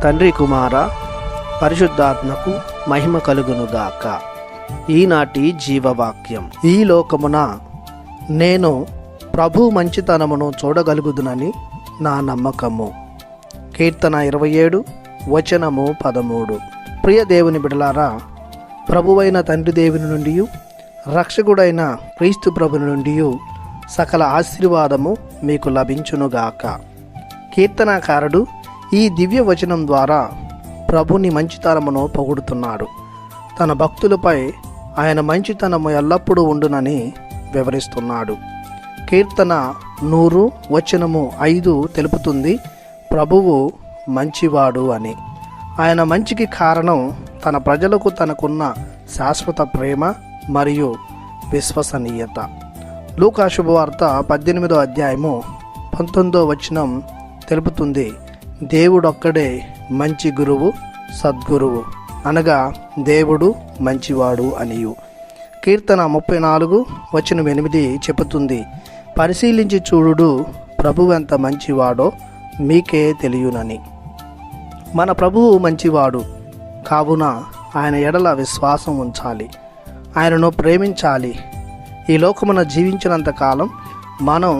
తండ్రి కుమార పరిశుద్ధాత్మకు మహిమ కలుగునుగాక. ఈనాటి జీవవాక్యం. ఈ లోకమున నేను ప్రభు మంచితనమును చూడగలుగుదునని నా నమ్మకము. కీర్తన 27 వచనము 13. ప్రియ దేవుని బిడలారా, ప్రభువైన తండ్రి దేవుని నుండి, రక్షకుడైన క్రీస్తు ప్రభుని నుండి సకల ఆశీర్వాదము మీకు లభించునుగాక. కీర్తనాకారుడు ఈ దివ్య వచనం ద్వారా ప్రభుని మంచితనమును పొగుడుతున్నాడు. తన భక్తులపై ఆయన మంచితనము ఎల్లప్పుడూ ఉండునని వివరిస్తున్నాడు. కీర్తన 100 వచనము 5 తెలుపుతుంది, ప్రభువు మంచివాడు అని. ఆయన మంచికి కారణం తన ప్రజలకు తనకున్న శాశ్వత ప్రేమ మరియు విశ్వసనీయత. లూకా శుభవార్త 18వ అధ్యాయము 19వ వచనం తెలుపుతుంది, దేవుడొక్కడే మంచి గురువు, సద్గురువు, అనగా దేవుడు మంచివాడు అనియు. కీర్తన 34 వచనం 8 చెబుతుంది, పరిశీలించి చూడుడు, ప్రభువు ఎంత మంచివాడో మీకే తెలియనని. మన ప్రభువు మంచివాడు కావున ఆయన ఎడల విశ్వాసం ఉంచాలి, ఆయనను ప్రేమించాలి. ఈ లోకమున జీవించినంతకాలం మనం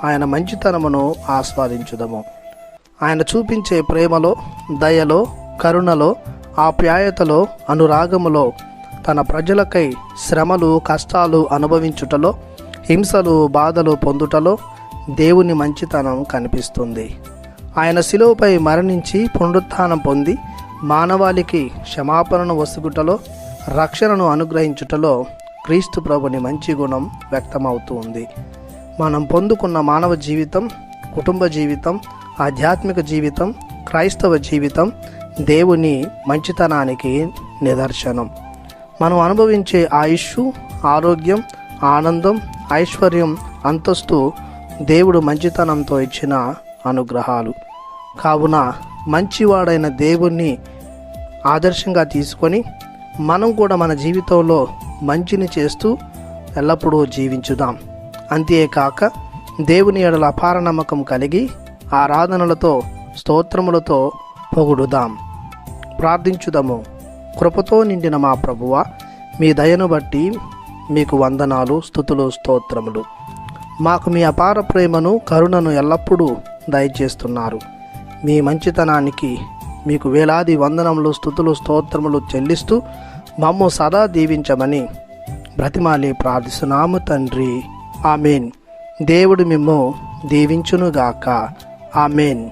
ఆయన మంచితనమును ఆస్వాదించుదము. ఆయన చూపించే ప్రేమలో, దయలో, కరుణలో, ఆప్యాయతలో, అనురాగములో, తన ప్రజలకై శ్రమలు, కష్టాలు అనుభవించుటలో, హింసలు, బాధలు పొందుటలో దేవుని మంచితనం కనిపిస్తుంది. ఆయన శిలువపై మరణించి పునరుత్థానం పొంది మానవాళికి క్షమాపణను వసుగుటలో, రక్షణను అనుగ్రహించుటలో క్రీస్తు ప్రభుని మంచి గుణం వ్యక్తమవుతూ ఉంది. మనం పొందుకున్న మానవ జీవితం, కుటుంబ జీవితం, ఆధ్యాత్మిక జీవితం, క్రైస్తవ జీవితం దేవుని మంచితనానికి నిదర్శనం. మనం అనుభవించే ఆయుష్షు, ఆరోగ్యం, ఆనందం, ఐశ్వర్యం, అంతస్తు దేవుడు మంచితనంతో ఇచ్చిన అనుగ్రహాలు. కావున మంచివాడైన దేవుణ్ణి ఆదర్శంగా తీసుకొని మనం కూడా మన జీవితంలో మంచిని చేస్తూ ఎల్లప్పుడూ జీవించుదాం. అంతేకాక దేవుని ఎడల అపార నమ్మకం కలిగి ఆరాధనలతో, స్తోత్రములతో పొగుడుదాం. ప్రార్థించుదాము. కృపతో నిండిన మా ప్రభువా, మీ దయను బట్టి మీకు వందనాలు, స్తుతులు, స్తోత్రములు. మాకు మీ అపార ప్రేమను, కరుణను ఎల్లప్పుడూ దయచేస్తున్నారు. మీ మంచితనానికి మీకు వేలాది వందనములు, స్తుతులు, స్తోత్రములు చెల్లిస్తూ మమ్ము సదా దీవించమని బ్రతిమాలి ప్రార్థిస్తున్నాము తండ్రి. ఆమెన్. దేవుడు మిమ్ము దీవించునుగాక. ఆమెన్.